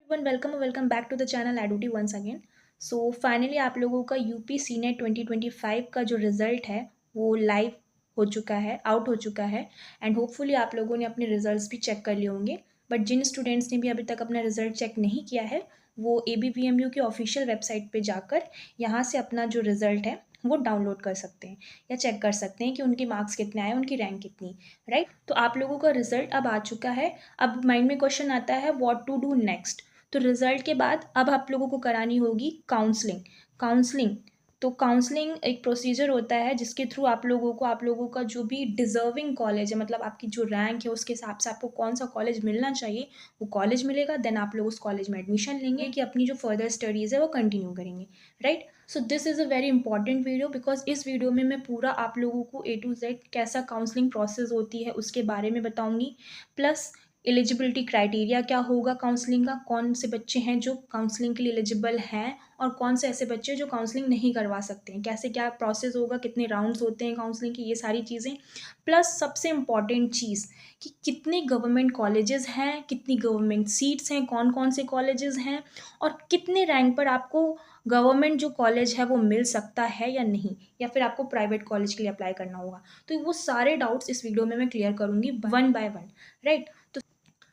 One welcome back to the channel Eduty once again. So finally आप लोगों का UP senate 2025 का जो रिज़ल्ट है वो लाइव हो चुका है, आउट हो चुका है। एंड होपफुली आप लोगों ने अपने रिजल्ट्स भी चेक कर लिए होंगे। बट जिन स्टूडेंट्स ने भी अभी तक अपना रिजल्ट चेक नहीं किया है वो ABPMU की ऑफिशियल वेबसाइट पे जाकर यहाँ से अपना जो रिज़ल्ट है वो डाउनलोड कर सकते हैं या चेक कर सकते हैं कि उनके मार्क्स कितने आए, उनकी रैंक कितनी। राइट, तो आप लोगों का रिजल्ट अब आ चुका है। अब माइंड में क्वेश्चन आता है व्हाट टू डू नेक्स्ट। तो रिजल्ट के बाद अब आप लोगों को करानी होगी काउंसलिंग। तो काउंसलिंग एक प्रोसीजर होता है जिसके थ्रू आप लोगों का जो भी डिजर्विंग कॉलेज है, मतलब आपकी जो रैंक है उसके हिसाब से आपको कौन सा कॉलेज मिलना चाहिए वो कॉलेज मिलेगा। देन आप लोग उस कॉलेज में एडमिशन लेंगे कि अपनी जो फर्दर स्टडीज़ है वो कंटिन्यू करेंगे। Right, so this is a very important video because इस वीडियो में मैं पूरा आप लोगों को A to Z कैसा काउंसलिंग प्रोसेस होती है उसके बारे में बताऊंगी। प्लस एलिजिबिलिटी क्राइटेरिया क्या होगा काउंसलिंग का, कौन से बच्चे हैं जो काउंसलिंग के लिए एलिजिबल हैं और कौन से ऐसे बच्चे जो काउंसलिंग नहीं करवा सकते हैं, कैसे क्या प्रोसेस होगा, कितने राउंड्स होते हैं काउंसलिंग की, ये सारी चीज़ें। प्लस सबसे इम्पॉर्टेंट चीज़ कि कितने गवर्नमेंट कॉलेजेस हैं, कितनी गवर्नमेंट सीट्स हैं, कौन कौन से कॉलेजेस हैं और कितने रैंक पर आपको गवर्नमेंट जो कॉलेज है वो मिल सकता है या नहीं, या फिर आपको प्राइवेट कॉलेज के लिए अप्लाई करना होगा। तो वो सारे डाउट्स इस वीडियो में मैं क्लियर करूँगी वन बाय वन। राइट,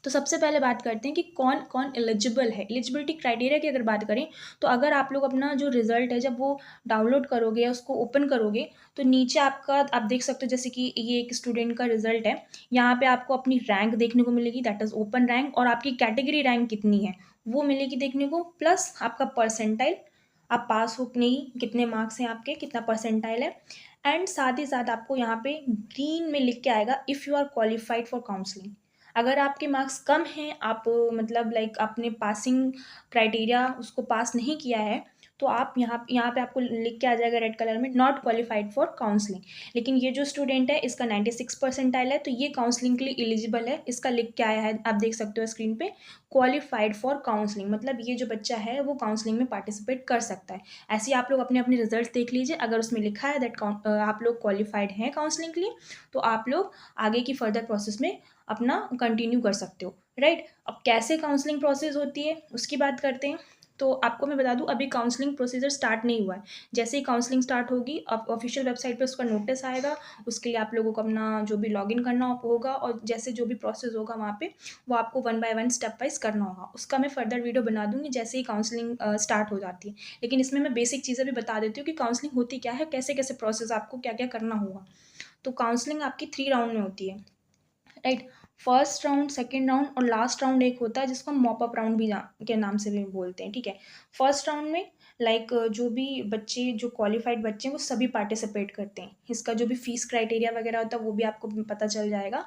तो सबसे पहले बात करते हैं कि कौन कौन एलिजिबल है। एलिजिबिलिटी क्राइटेरिया की अगर बात करें तो अगर आप लोग अपना जो रिजल्ट है जब वो डाउनलोड करोगे या उसको ओपन करोगे तो नीचे आपका आप देख सकते हो, जैसे कि ये एक स्टूडेंट का रिजल्ट है, यहाँ पे आपको अपनी रैंक देखने को मिलेगी, दैट इज ओपन रैंक, और आपकी कैटेगरी रैंक कितनी है वो मिलेगी देखने को, प्लस आपका परसेंटाइल, आप पास हो कि नहीं, कितने मार्क्स हैं आपके, कितना परसेंटाइल है। एंड साथ ही साथ आपको यहाँ पे ग्रीन में लिख के आएगा if you are qualified for counselling. अगर आपके मार्क्स कम हैं, आप मतलब लाइक आपने पासिंग क्राइटेरिया उसको पास नहीं किया है, तो आप यहाँ पे आपको लिख के आ जाएगा रेड कलर में नॉट क्वालिफाइड फॉर काउंसलिंग। लेकिन ये जो स्टूडेंट है इसका 96 परसेंटाइल है तो ये काउंसलिंग के लिए एलिजिबल है, इसका लिख के आया है, आप देख सकते हो स्क्रीन पे, क्वालिफाइड फॉर काउंसलिंग, मतलब ये जो बच्चा है वो काउंसलिंग में पार्टिसिपेट कर सकता है। ऐसे ही आप लोग अपने अपने रिजल्ट देख लीजिए, अगर उसमें लिखा है दैट आप लोग क्वालिफाइड हैं काउंसलिंग के लिए तो आप लोग आगे की फर्दर प्रोसेस में अपना कंटिन्यू कर सकते हो। राइट, अब कैसे काउंसलिंग प्रोसेस होती है उसकी बात करते हैं। तो आपको मैं बता दूं अभी काउंसलिंग प्रोसीजर स्टार्ट नहीं हुआ है। जैसे ही काउंसलिंग स्टार्ट होगी अब ऑफिशियल वेबसाइट पे उसका नोटिस आएगा, उसके लिए आप लोगों को अपना जो भी लॉगिन करना होगा और जैसे जो भी प्रोसेस होगा वहाँ पे वो आपको one by one step wise करना होगा। उसका मैं फर्दर वीडियो बना दूंगी जैसे ही काउंसलिंग स्टार्ट हो जाती है। लेकिन इसमें मैं बेसिक चीज़ें भी बता देती हूँ कि काउंसलिंग होती क्या है, कैसे कैसे प्रोसेस आपको क्या क्या करना होगा। तो काउंसलिंग आपकी 3 राउंड में होती है। Right, first round, second round और लास्ट राउंड एक होता है जिसको हम मॉपअप राउंड भी के नाम से भी बोलते हैं। ठीक है, फर्स्ट राउंड में लाइक जो भी बच्चे जो क्वालिफाइड बच्चे हैं वो सभी पार्टिसिपेट करते हैं। इसका जो भी फीस क्राइटेरिया वगैरह होता है वो भी आपको पता चल जाएगा।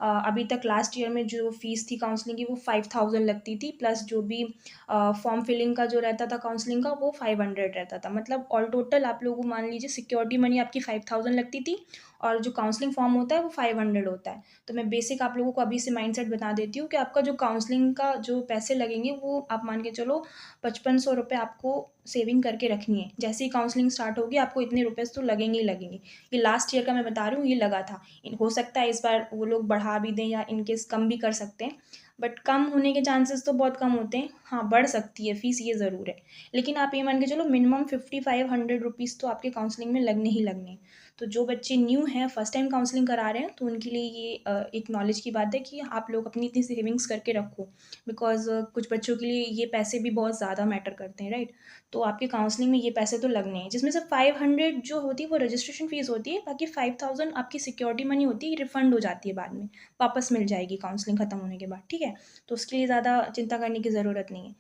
अभी तक लास्ट ईयर में जो फीस थी काउंसलिंग की वो 5000 लगती थी, प्लस जो भी फॉर्म फिलिंग का जो रहता था काउंसलिंग का वो 500 रहता था। मतलब ऑल टोटल आप लोगों मान लीजिए सिक्योरिटी मनी आपकी 5000 लगती थी और जो काउंसलिंग फॉर्म होता है वो 500 होता है। तो मैं बेसिक आप लोगों को अभी से माइंडसेट बता देती हूँ कि आपका जो काउंसलिंग का जो पैसे लगेंगे वो आप मान के चलो 5500 रुपये आपको सेविंग करके रखनी है। जैसे ही काउंसलिंग स्टार्ट होगी आपको इतने रुपये तो लगेंगे ही लगेंगे। ये लास्ट ईयर का मैं बता रही हूँ, ये लगा था। हो सकता है इस बार वो लोग बढ़ा भी दें या इनकेस कम भी कर सकते हैं, बट कम होने के चांसेस तो बहुत कम होते हैं। हाँ, बढ़ सकती है फीस, ये ज़रूर है। लेकिन आप ये मान के चलो मिनिमम 5500 रुपीज़ तो आपके काउंसलिंग में लगने ही लगने हैं। तो जो बच्चे न्यू हैं, फर्स्ट टाइम काउंसलिंग करा रहे हैं, तो उनके लिए ये एक नॉलेज की बात है कि आप लोग अपनी इतनी सेविंग्स करके रखो। बिकॉज कुछ बच्चों के लिए ये पैसे भी बहुत ज़्यादा मैटर करते हैं। राइट, तो आपके काउंसलिंग में ये पैसे तो लगने हैं, जिसमें से 500 जो होती है वो रजिस्ट्रेशन फीस होती है, बाकी 5000 आपकी सिक्योरिटी मनी होती है, रिफंड हो जाती है बाद में, वापस मिल जाएगी काउंसलिंग ख़त्म होने के बाद। ठीक है, तो उसके लिए ज़्यादा चिंता करने की ज़रूरत नहीं है।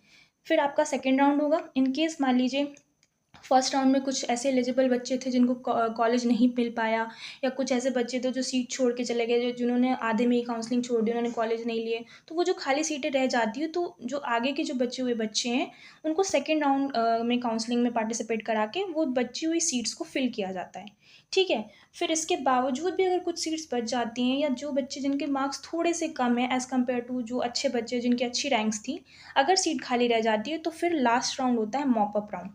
फिर आपका सेकेंड राउंड होगा। इन केस मान लीजिए फर्स्ट राउंड में कुछ ऐसे एलिजिबल बच्चे थे जिनको कॉलेज नहीं मिल पाया, या कुछ ऐसे बच्चे थे जो सीट छोड़ के चले गए, जो जिन्होंने आधे में ही काउंसलिंग छोड़ दी, उन्होंने कॉलेज नहीं लिए, तो वो जो खाली सीटें रह जाती है तो जो आगे के जो बचे हुए बच्चे हैं उनको सेकेंड राउंड में काउंसलिंग में पार्टिसिपेट करा के वो बची हुई सीट्स को फिल किया जाता है। ठीक है, फिर इसके बावजूद भी अगर कुछ सीट्स बच जाती हैं या जो बच्चे जिनके मार्क्स थोड़े से कम है एज़ कम्पेयर टू जो अच्छे बच्चे जिनकी अच्छी रैंक्स थी, अगर सीट खाली रह जाती है तो फिर लास्ट राउंड होता है मॉपअप राउंड।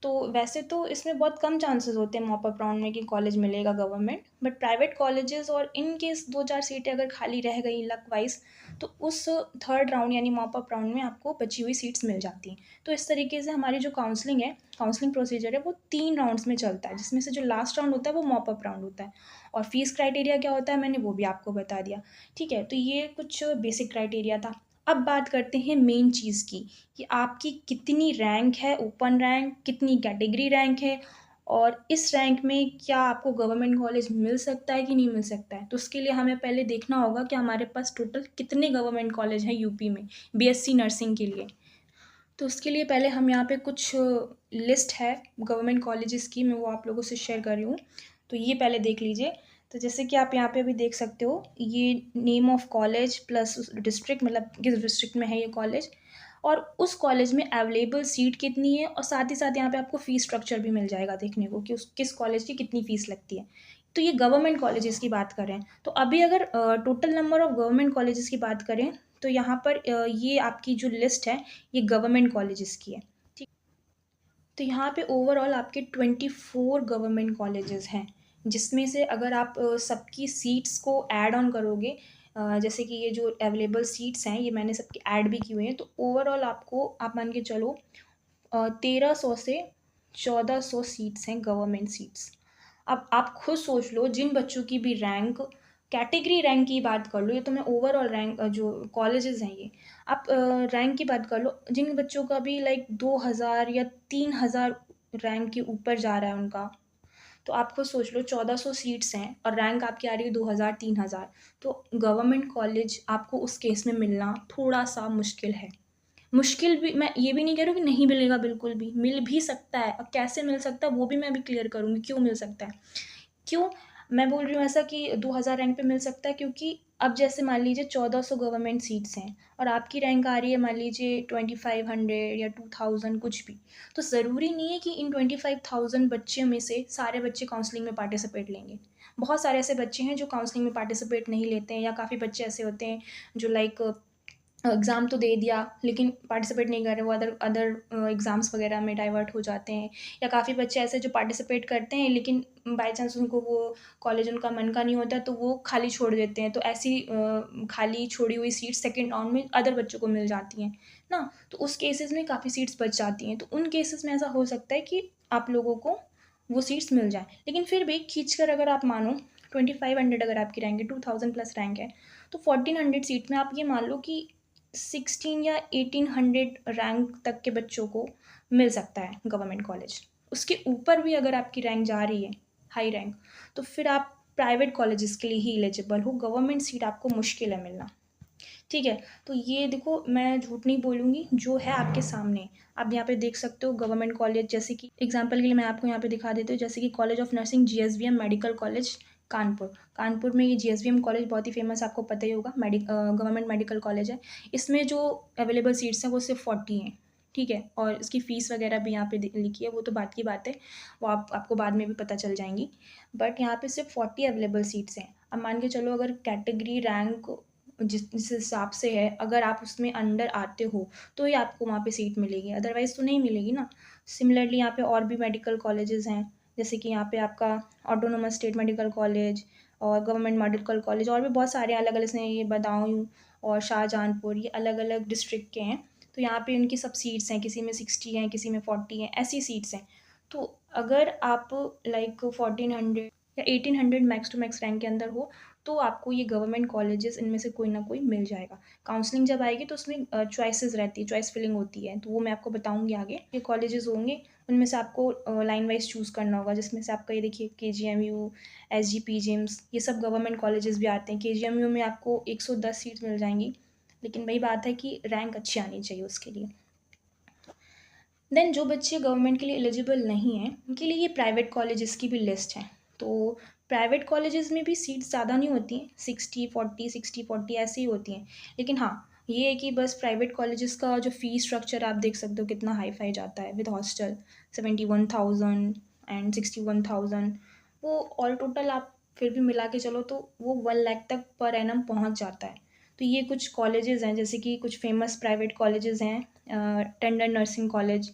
तो वैसे तो इसमें बहुत कम चांसेस होते हैं मॉपअप राउंड में कि कॉलेज मिलेगा गवर्नमेंट, बट प्राइवेट कॉलेजेस और इन केस 2-4 सीटें अगर खाली रह गई लक वाइज तो उस थर्ड राउंड यानी मॉप अप राउंड में आपको बची हुई सीट्स मिल जाती हैं। तो इस तरीके से हमारी जो काउंसलिंग है, काउंसलिंग प्रोसीजर है, वो 3 राउंड्स में चलता है, जिसमें से जो लास्ट राउंड होता है वो मॉप अप राउंड होता है। और फ़ीस क्राइटेरिया क्या होता है मैंने वो भी आपको बता दिया। ठीक है, तो ये कुछ बेसिक क्राइटेरिया था। अब बात करते हैं मेन चीज़ की, कि आपकी कितनी रैंक है, ओपन रैंक, कितनी कैटेगरी रैंक है, और इस रैंक में क्या आपको गवर्नमेंट कॉलेज मिल सकता है कि नहीं मिल सकता है। तो उसके लिए हमें पहले देखना होगा कि हमारे पास टोटल कितने गवर्नमेंट कॉलेज हैं यूपी में बीएससी नर्सिंग के लिए। तो उसके लिए पहले हम यहाँ पे कुछ लिस्ट है गवर्नमेंट कॉलेजेस की, मैं वो आप लोगों से शेयर कर रही हूँ। तो ये पहले देख लीजिए। तो जैसे कि आप यहाँ पे अभी देख सकते हो, ये name of college plus district, मतलब किस डिस्ट्रिक्ट में है ये कॉलेज, और उस कॉलेज में अवेलेबल सीट कितनी है, और साथ ही साथ यहाँ पे आपको फ़ीस स्ट्रक्चर भी मिल जाएगा देखने को कि उस किस कॉलेज की कितनी फ़ीस लगती है। तो ये गवर्नमेंट कॉलेजेस की बात करें, तो अभी अगर total number of government colleges की बात करें, तो यहाँ पर ये आपकी जो लिस्ट है ये गवर्नमेंट कॉलेजेस की है। ठीक, तो यहाँ पे ओवरऑल आपके 24 गवर्नमेंट कॉलेजेस हैं, जिसमें से अगर आप सबकी सीट्स को ऐड ऑन करोगे, जैसे कि ये जो अवेलेबल सीट्स हैं ये मैंने सबकी ऐड भी की हुई हैं, तो ओवरऑल आपको आप मान के चलो 1300 से 1400 सीट्स हैं गवर्नमेंट सीट्स। अब आप खुद सोच लो, जिन बच्चों की भी रैंक, कैटेगरी रैंक की बात कर लो, ये तो मैं ओवरऑल रैंक जो कॉलेजेस हैं ये, आप रैंक की बात कर लो, जिन बच्चों का भी लाइक 2000 या 3000 रैंक के ऊपर जा रहा है उनका, तो आप खुद सोच लो 1400 सीट्स हैं और रैंक आपकी आ रही है 2000 3000, तो गवर्नमेंट कॉलेज आपको उस केस में मिलना थोड़ा सा मुश्किल है। मुश्किल भी, मैं ये भी नहीं कह रही हूँ कि नहीं मिलेगा, बिल्कुल भी मिल भी सकता है, और कैसे मिल सकता है वो भी मैं अभी क्लियर करूँगी क्यों मिल सकता है। क्यों मैं बोल रही हूँ ऐसा कि 2000 रैंक पे मिल सकता है, क्योंकि अब जैसे मान लीजिए 1400 गवर्नमेंट सीट्स हैं और आपकी रैंक आ रही है मान लीजिए 2500 या 2000 कुछ भी, तो ज़रूरी नहीं है कि इन 25,000 बच्चे में से सारे बच्चे काउंसलिंग में पार्टिसिपेट लेंगे। बहुत सारे ऐसे बच्चे हैं जो काउंसलिंग में पार्टिसिपेट नहीं लेते हैं, या काफ़ी बच्चे ऐसे होते हैं जो लाइक एग्ज़ाम तो दे दिया लेकिन पार्टिसिपेट नहीं कर रहे, वो अदर अदर एग्ज़ाम्स वगैरह में डाइवर्ट हो जाते हैं। या काफ़ी बच्चे ऐसे जो पार्टिसिपेट करते हैं लेकिन बाय चांस उनको वो कॉलेज उनका मन का नहीं होता, तो वो खाली छोड़ देते हैं, तो ऐसी खाली छोड़ी हुई सीट सेकंड राउंड में अदर बच्चों को मिल जाती हैं ना। तो उस केसेस में काफ़ी सीट्स बच जाती हैं, तो उन केसेस में ऐसा हो सकता है कि आप लोगों को वो सीट्स मिल जाएँ। लेकिन फिर भी खींच कर अगर आप मानो 2500 अगर आपकी रैंक है, 2000 प्लस रैंक है, तो 1400 सीट में आप ये मान लो कि 16 या 1800 रैंक तक के बच्चों को मिल सकता है गवर्नमेंट कॉलेज। उसके ऊपर भी अगर आपकी रैंक जा रही है, हाई रैंक, तो फिर आप प्राइवेट कॉलेजेस के लिए ही एलिजिबल हो, गवर्नमेंट सीट आपको मुश्किल है मिलना। ठीक है, तो ये देखो मैं झूठ नहीं बोलूँगी, जो है आपके सामने। आप यहाँ पे देख सकते हो गवर्नमेंट कॉलेज, जैसे कि एग्जांपल के लिए मैं आपको यहाँ पे दिखा देती हूँ, जैसे कि college of nursing GSVM medical college Kanpur. Kanpur में ये जीएसवीएम कॉलेज बहुत ही फेमस है, आपको पता ही होगा, गवर्नमेंट मेडिकल कॉलेज है। इसमें जो अवेलेबल सीट्स हैं वो सिर्फ 40 हैं। ठीक है, और इसकी फ़ीस वगैरह भी यहाँ पे लिखी है, वो तो बात की बात है, वो आपको बाद में भी पता चल जाएंगी। बट यहाँ पे सिर्फ 40 अवेलेबल सीट्स हैं। अब मान के चलो अगर कैटेगरी रैंक जिस हिसाब से है, अगर आप उसमें अंडर आते हो तो ही आपको वहाँ पे सीट मिलेगी, अदरवाइज़ तो नहीं मिलेगी ना। सिमिलरली यहाँ पे और भी मेडिकल कॉलेजेस हैं, जैसे कि यहाँ पे आपका ऑटोनोमस स्टेट मेडिकल कॉलेज और गवर्नमेंट मेडिकल कॉलेज, और भी बहुत सारे अलग अलग से ये बदायूं और शाहजहानपुर, ये अलग अलग डिस्ट्रिक्ट के हैं। तो यहाँ पे उनकी सब सीट्स हैं, किसी में 60 हैं, किसी में 40 हैं, ऐसी सीट्स हैं। तो अगर आप लाइक 1400 या 1800 मैक्स टू मैक्स रैंक के अंदर हो, तो आपको ये गवर्नमेंट कॉलेजेस इनमें से कोई ना कोई मिल जाएगा। काउंसलिंग जब आएगी तो उसमें चॉइसेस रहती है, चॉइस फिलिंग होती है, तो वो मैं आपको बताऊँगी आगे। ये कॉलेजेस होंगे, उनमें से आपको लाइन वाइज़ चूज़ करना होगा, जिसमें से आपका ये देखिए केजीएमयू, एसजीपी, जेम्स, ये सब गवर्नमेंट कॉलेजेस भी आते हैं। केजीएमयू में आपको 110 सीट मिल जाएँगी, लेकिन वही बात है कि रैंक अच्छी आनी चाहिए उसके लिए। देन जो बच्चे गवर्नमेंट के लिए एलिजिबल नहीं हैं, उनके लिए ये प्राइवेट कॉलेजेस की भी लिस्ट है। तो प्राइवेट कॉलेजेस में भी सीट्स ज़्यादा नहीं होती हैं, 60-40 60-40 ऐसे ही होती हैं। लेकिन हाँ, ये है कि बस प्राइवेट कॉलेजेस का जो फ़ीस स्ट्रक्चर आप देख सकते हो कितना हाई फाई जाता है, विद हॉस्टल 71,000 एंड 61,000, वो ऑल टोटल आप फिर भी मिला के चलो तो वो 1 लाख तक पर एनम पहुँच जाता है। तो ये कुछ कॉलेजेस हैं, जैसे कि कुछ फेमस प्राइवेट कॉलेजेस हैं, टेंडर नर्सिंग कॉलेज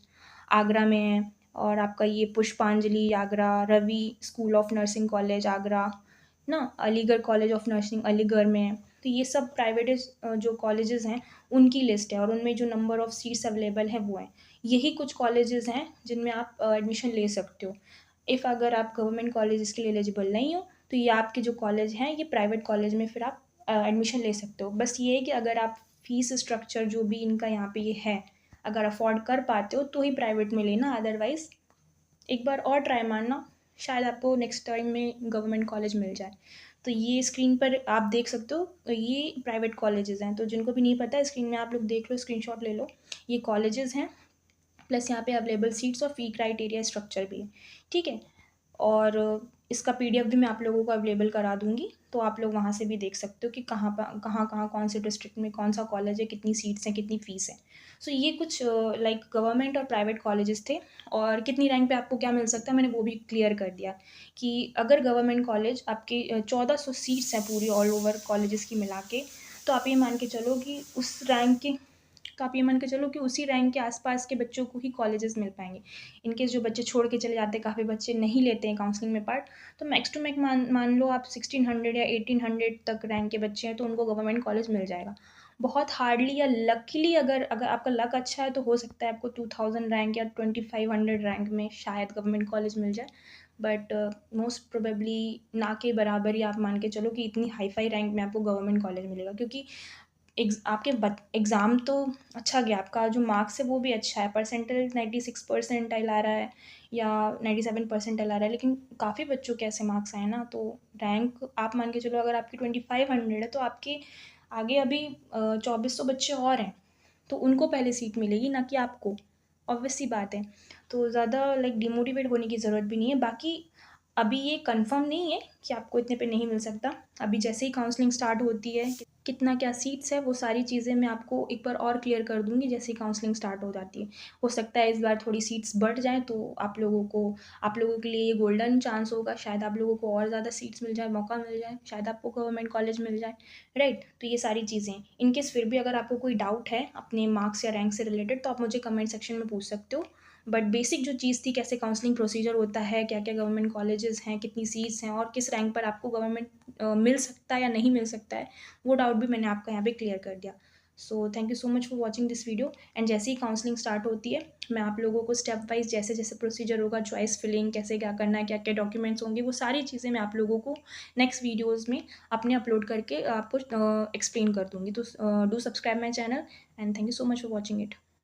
आगरा में है, और आपका ये Pushpanjali Agra, Ravi school of nursing college Agra ना, Aligarh college of nursing Aligarh में है, तो ये सब प्राइवेट जो कॉलेजेस हैं उनकी लिस्ट है, और उनमें जो नंबर ऑफ़ सीट्स अवेलेबल हैं वो हैं। यही कुछ कॉलेजेस हैं जिनमें आप एडमिशन ले सकते हो। इफ़ अगर आप गवर्नमेंट कॉलेजेस के लिए एलिजिबल नहीं हो, तो ये आपके जो कॉलेज हैं ये प्राइवेट कॉलेज में फिर आप एडमिशन ले सकते हो। बस ये है कि अगर आप फ़ीस स्ट्रक्चर जो भी इनका यहाँ पे ये है, अगर अफ़ोर्ड कर पाते हो तो ही प्राइवेट में लेना, अदरवाइज़ एक बार और ट्राई मारना, शायद आपको नेक्स्ट टाइम में गवर्नमेंट कॉलेज मिल जाए। तो ये स्क्रीन पर आप देख सकते हो, ये प्राइवेट कॉलेजेस हैं, तो जिनको भी नहीं पता है स्क्रीन में आप लोग देख लो, स्क्रीनशॉट ले लो। ये कॉलेजेस हैं, प्लस यहाँ पे अवेलेबल सीट्स और फ़ी क्राइटेरिया स्ट्रक्चर भी है, ठीक है। और इसका पीडीएफ भी मैं आप लोगों को अवेलेबल करा दूँगी, तो आप लोग वहाँ से भी देख सकते हो कि कहाँ कौन से डिस्ट्रिक्ट में कौन सा कॉलेज है, कितनी सीट्स हैं, कितनी फ़ीस है। सो ये कुछ लाइक गवर्नमेंट और प्राइवेट कॉलेजेस थे, और कितनी रैंक पे आपको क्या मिल सकता है मैंने वो भी क्लियर कर दिया कि अगर गवर्नमेंट कॉलेज आपके 1400 सीट्स हैं पूरी ऑल ओवर कॉलेजेस की मिला के, तो आप ये मान के चलो कि उस रैंक के तो आप ये मान के चलो कि उसी रैंक के आसपास के बच्चों को ही कॉलेजेस मिल पाएंगे। इनकेस जो बच्चे छोड़ के चले जाते हैं, काफ़ी बच्चे नहीं लेते हैं काउंसलिंग में पार्ट, तो मैक्स टू मैक्स मान लो आप 1600 या 1800 तक रैंक के बच्चे हैं तो उनको गवर्नमेंट कॉलेज मिल जाएगा। बहुत हार्डली या लकीली अगर अगर आपका लक अच्छा है तो हो सकता है आपको 2000 रैंक या 2500 रैंक में शायद गवर्नमेंट कॉलेज मिल जाए, बट मोस्ट प्रोबेबली ना के बराबर ही आप मान के चलो कि इतनी हाई फाई रैंक में आपको गवर्नमेंट कॉलेज मिलेगा, क्योंकि आपके एग्ज़ाम तो अच्छा गया, आपका जो मार्क्स है वो भी अच्छा है, परसेंटेज 96 परसेंटाइल आ रहा है या 97 परसेंटाइल आ रहा है, लेकिन काफ़ी बच्चों के ऐसे मार्क्स आए ना, तो रैंक आप मान के चलो अगर आपकी 2500 है तो आपके आगे अभी 2400 बच्चे और हैं, तो उनको पहले सीट मिलेगी ना कि आपको। ऑब्वियस सी बात है, तो ज़्यादा लाइक डिमोटिवेट होने की ज़रूरत भी नहीं है। बाकी अभी ये कंफर्म नहीं है कि आपको इतने पे नहीं मिल सकता। अभी जैसे ही काउंसलिंग स्टार्ट होती है, कितना क्या सीट्स है वो सारी चीज़ें मैं आपको एक बार और क्लियर कर दूँगी जैसे ही काउंसलिंग स्टार्ट हो जाती है। हो सकता है इस बार थोड़ी सीट्स बढ़ जाएँ, तो आप लोगों के लिए ये गोल्डन चांस होगा, शायद आप लोगों को और ज़्यादा सीट्स मिल जाए, मौका मिल जाए, शायद आपको गवर्नमेंट कॉलेज मिल जाए, राइट? तो ये सारी चीज़ें हैं। इन केस फिर भी अगर आपको कोई डाउट है अपने मार्क्स या रैंक से रिलेटेड, तो आप मुझे कमेंट सेक्शन में पूछ सकते हो। बट बेसिक जो चीज़ थी, कैसे काउंसलिंग प्रोसीजर होता है, क्या-क्या गवर्नमेंट कॉलेजेस हैं, कितनी सीट्स हैं और किस रैंक पर आपको गवर्नमेंट मिल सकता है या नहीं मिल सकता है, वो डाउट भी मैंने आपका यहाँ पे क्लियर कर दिया। So thank you so much for watching this video, and जैसे ही काउंसलिंग स्टार्ट होती है मैं आप लोगों को स्टेप वाइज जैसे-जैसे प्रोसीजर होगा, चॉइस फिलिंग कैसे क्या करना है, क्या-क्या डॉक्यूमेंट्स होंगे, वो सारी चीज़ें मैं आप लोगों को नेक्स्ट वीडियोज़ में अपने अपलोड करके आपको एक्सप्लेन कर दूँगी। तो do subscribe my channel, and thank you so much for watching it.